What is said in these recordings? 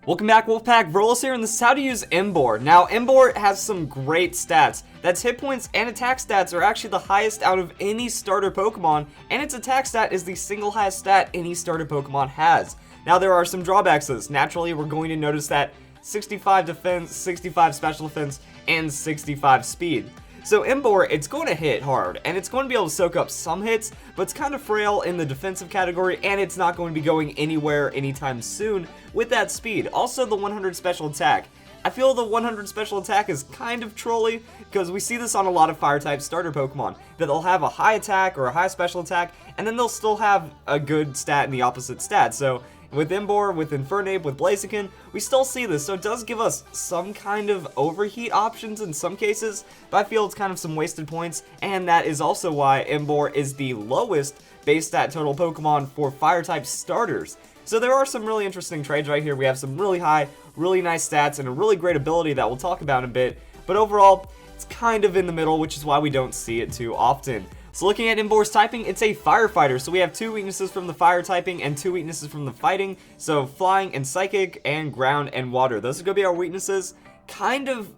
Welcome back, Wolfpack. Verlis here, and this is how to use Emboar. Now, Emboar has some great stats. That's hit points and attack stats are actually the highest out of any starter Pokemon, and its attack stat is the single highest stat any starter Pokemon has. Now, there are some drawbacks to this. Naturally, we're going to notice that 65 defense, 65 special defense, and 65 speed. So Emboar, it's going to hit hard, and it's going to be able to soak up some hits, but it's kind of frail in the defensive category, and it's not going to be going anywhere anytime soon with that speed. Also, the 100 special attack. I feel the 100 special attack is kind of trolly, because we see this on a lot of Fire-type starter Pokemon, that they'll have a high attack or a high special attack, and then they'll still have a good stat in the opposite stat. So with Emboar, with Infernape, with Blaziken, we still see this, so it does give us some kind of overheat options in some cases, but I feel it's kind of some wasted points, and that is also why Emboar is the lowest base stat total Pokemon for Fire-type starters. So there are some really interesting trades right here. We have some really high, really nice stats, and a really great ability that we'll talk about in a bit, but overall, it's kind of in the middle, which is why we don't see it too often. So looking at Emboar's typing, it's a firefighter, so we have 2 weaknesses from the fire typing and 2 weaknesses from the fighting, so flying and psychic and ground and water. Those are going to be our weaknesses. Kind of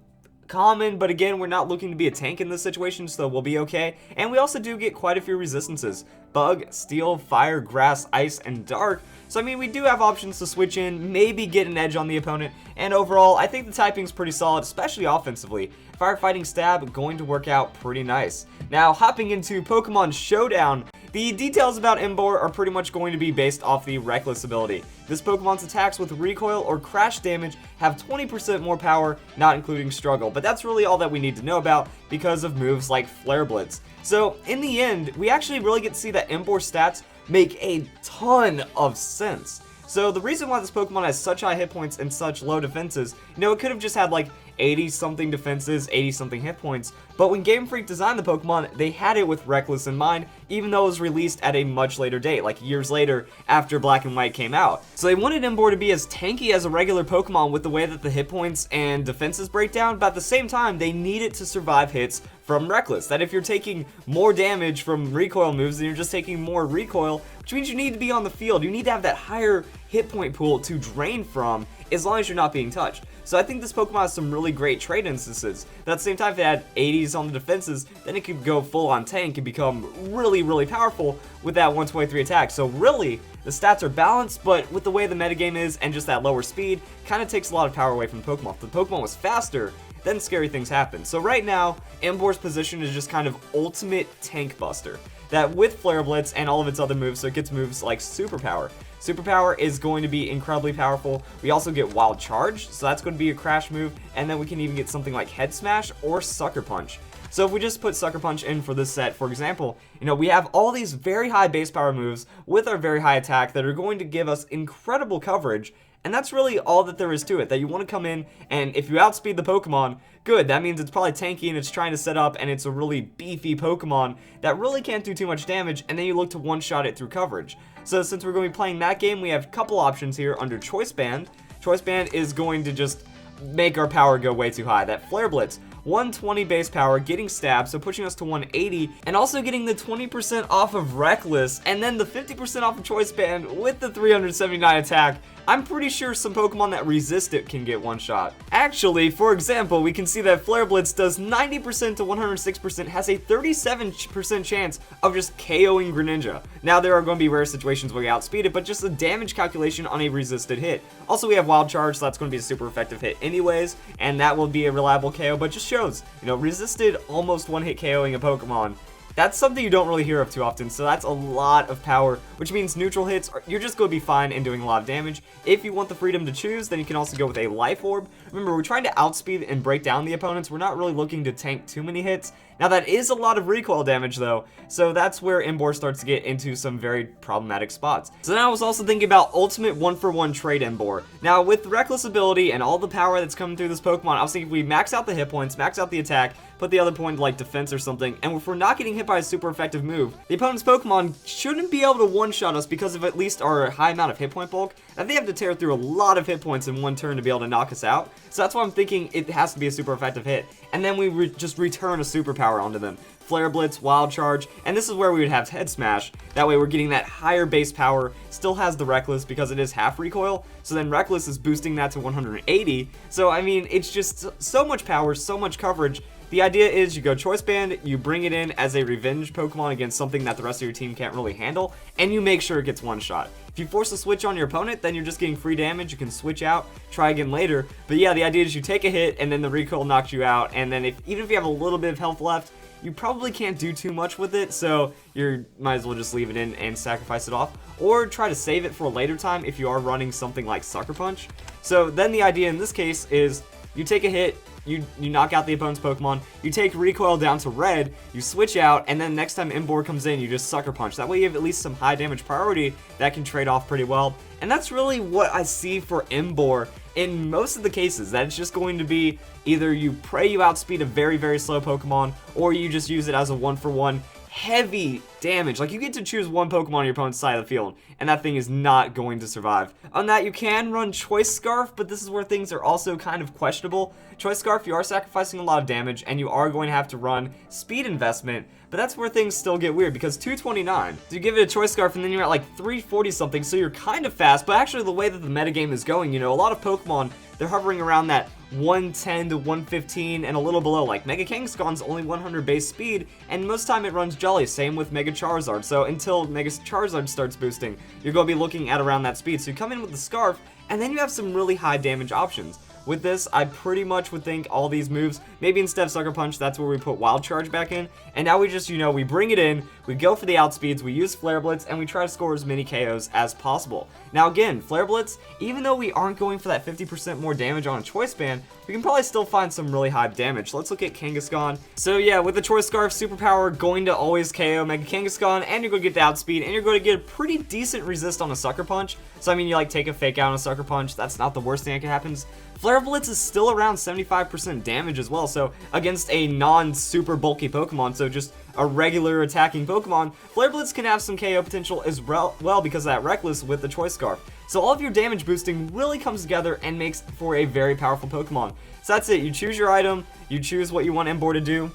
common, but again, we're not looking to be a tank in this situation, so we'll be okay. And we also do get quite a few resistances: bug, steel, fire, grass, ice, and dark. So I mean, we do have options to switch in, maybe get an edge on the opponent, and overall, I think the typing's pretty solid, especially offensively. Firefighting stab going to work out pretty nice. Now, hopping into Pokemon Showdown, the details about Emboar are pretty much going to be based off the Reckless ability. This Pokemon's attacks with recoil or crash damage have 20% more power, not including struggle, but that's really all that we need to know about because of moves like Flare Blitz. So in the end, we actually really get to see that Emboar stats make a ton of sense. So the reason why this Pokemon has such high hit points and such low defenses, it could have just had like 80 something defenses, 80 something hit points, but when Gamefreak designed the Pokemon, they had it with Reckless in mind, even though it was released at a much later date, like years later after Black and White came out. So they wanted Emboar to be as tanky as a regular Pokemon with the way that the hit points and defenses break down, but at the same time, they need it to survive hits from Reckless. That if you're taking more damage from recoil moves, then you're just taking more recoil, which means you need to be on the field. You need to have that higher hit point pool to drain from, as long as you're not being touched. So I think this Pokemon has some really great trade instances. But at the same time, if it had 80s on the defenses, then it could go full on tank and become really, really powerful with that 123 attack. So really, the stats are balanced, but with the way the metagame is and just that lower speed, kind of takes a lot of power away from the Pokemon. If the Pokemon was faster, then scary things happen. So right now, Emboar's position is just kind of ultimate tank buster. That with Flare Blitz and all of its other moves, so it gets moves like Superpower. Superpower is going to be incredibly powerful. We also get Wild Charge, so that's going to be a crash move, and then we can even get something like Head Smash or Sucker Punch. So if we just put Sucker Punch in for this set, for example, we have all these very high base power moves with our very high attack that are going to give us incredible coverage, and that's really all that there is to it, that you want to come in, and if you outspeed the Pokemon, good, that means it's probably tanky and it's trying to set up, and it's a really beefy Pokemon that really can't do too much damage, and then you look to one-shot it through coverage. So since we're going to be playing that game, we have a couple options here under Choice Band. Choice Band is going to just make our power go way too high. That Flare Blitz, 120 base power, getting stabbed, so pushing us to 180, and also getting the 20% off of Reckless, and then the 50% off of Choice Band with the 379 attack. I'm pretty sure some Pokemon that resist it can get one shot. Actually, for example, we can see that Flare Blitz does 90% to 106%, has a 37% chance of just KOing Greninja. Now, there are going to be rare situations where we outspeed it, but just a damage calculation on a resisted hit. Also, we have Wild Charge, so that's going to be a super effective hit anyways, and that will be a reliable KO, but just shows, resisted almost one-hit KOing a Pokemon. That's something you don't really hear of too often, so that's a lot of power, which means neutral hits, you're just going to be fine in doing a lot of damage. If you want the freedom to choose, then you can also go with a Life Orb. Remember, we're trying to outspeed and break down the opponents. We're not really looking to tank too many hits. Now, that is a lot of recoil damage, though, so that's where Emboar starts to get into some very problematic spots. So now I was also thinking about ultimate one-for-one trade Emboar. Now, with Reckless ability and all the power that's coming through this Pokemon, I was thinking if we max out the hit points, max out the attack, put the other point like defense or something, and if we're not getting hit by a super effective move, the opponent's Pokemon shouldn't be able to one-shot us because of at least our high amount of hit point bulk, and they have to tear through a lot of hit points in one turn to be able to knock us out. So that's why I'm thinking it has to be a super effective hit, and then we just return a superpower power onto them. Flare Blitz, Wild Charge, and this is where we would have Head Smash. That way we're getting that higher base power, still has the Reckless because it is half recoil, so then Reckless is boosting that to 180. So I mean, it's just so much power, so much coverage. The idea is you go Choice Band, you bring it in as a revenge Pokemon against something that the rest of your team can't really handle, and you make sure it gets one shot. If you force a switch on your opponent, then you're just getting free damage. You can switch out, try again later. But yeah, the idea is you take a hit, and then the recoil knocks you out, and then even if you have a little bit of health left, you probably can't do too much with it, so you might as well just leave it in and sacrifice it off, or try to save it for a later time if you are running something like Sucker Punch. So then the idea in this case is you take a hit, you knock out the opponent's Pokemon, you take recoil down to red, you switch out, and then next time Emboar comes in, you just Sucker Punch. That way you have at least some high damage priority that can trade off pretty well. And that's really what I see for Emboar in most of the cases, that it's just going to be either you pray you outspeed a very, very slow Pokemon, or you just use it as a 1-for-1 heavy damage. Like, you get to choose one Pokemon on your opponent's side of the field, and that thing is not going to survive. On that, you can run Choice Scarf, but this is where things are also kind of questionable. Choice Scarf, you are sacrificing a lot of damage, and you are going to have to run speed investment, but that's where things still get weird, because 229, so you give it a Choice Scarf, and then you're at like 340 something, so you're kind of fast, but actually the way that the metagame is going, you know, a lot of Pokemon, they're hovering around that 110 to 115 and a little below. Like Mega Kangaskhan's only 100 base speed, and most time it runs Jelly, same with Mega Charizard. So until Mega Charizard starts boosting, you're going to be looking at around that speed. So you come in with the Scarf, and then you have some really high damage options. With this, I pretty much would think all these moves, maybe instead of Sucker Punch, that's where we put Wild Charge back in, and now we just, you know, we bring it in, we go for the outspeeds, we use Flare Blitz, and we try to score as many KOs as possible. Now again, Flare Blitz, even though we aren't going for that 50% more damage on a Choice Band, we can probably still find some really high damage. So let's look at Kangaskhan. So yeah, with the Choice Scarf, Superpower, going to always KO Mega Kangaskhan, and you're going to get the outspeed, and you're going to get a pretty decent resist on a Sucker Punch. So I mean, you like take a fake out on a Sucker Punch, that's not the worst thing that can happen. Flare Blitz is still around 75% damage as well, so against a non-super bulky Pokemon, so just a regular attacking Pokemon, Flare Blitz can have some KO potential as well because of that Reckless with the Choice Scarf. So all of your damage boosting really comes together and makes for a very powerful Pokemon. So that's it, you choose your item, you choose what you want Emboar to do,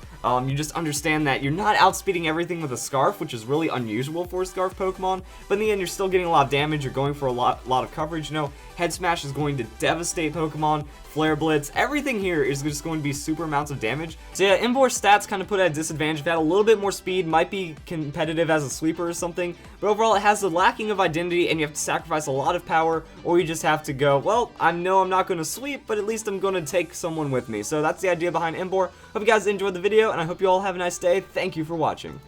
you just understand that you're not outspeeding everything with a Scarf, which is really unusual for a Scarf Pokemon, but in the end you're still getting a lot of damage, you're going for a lot of coverage. You know, Head Smash is going to devastate Pokemon, Flare Blitz, everything here is just going to be super amounts of damage. So yeah, Emboar's stats kind of put at a disadvantage. If it had a little bit more speed, might be competitive as a sweeper or something, but overall it has the lacking of identity and you have to sacrifice a lot of power, or you just have to go, well, I know I'm not going to sweep, but at least I'm going to take someone with me. So that's the idea behind Emboar. Hope you guys enjoyed the video, and I hope you all have a nice day. Thank you for watching.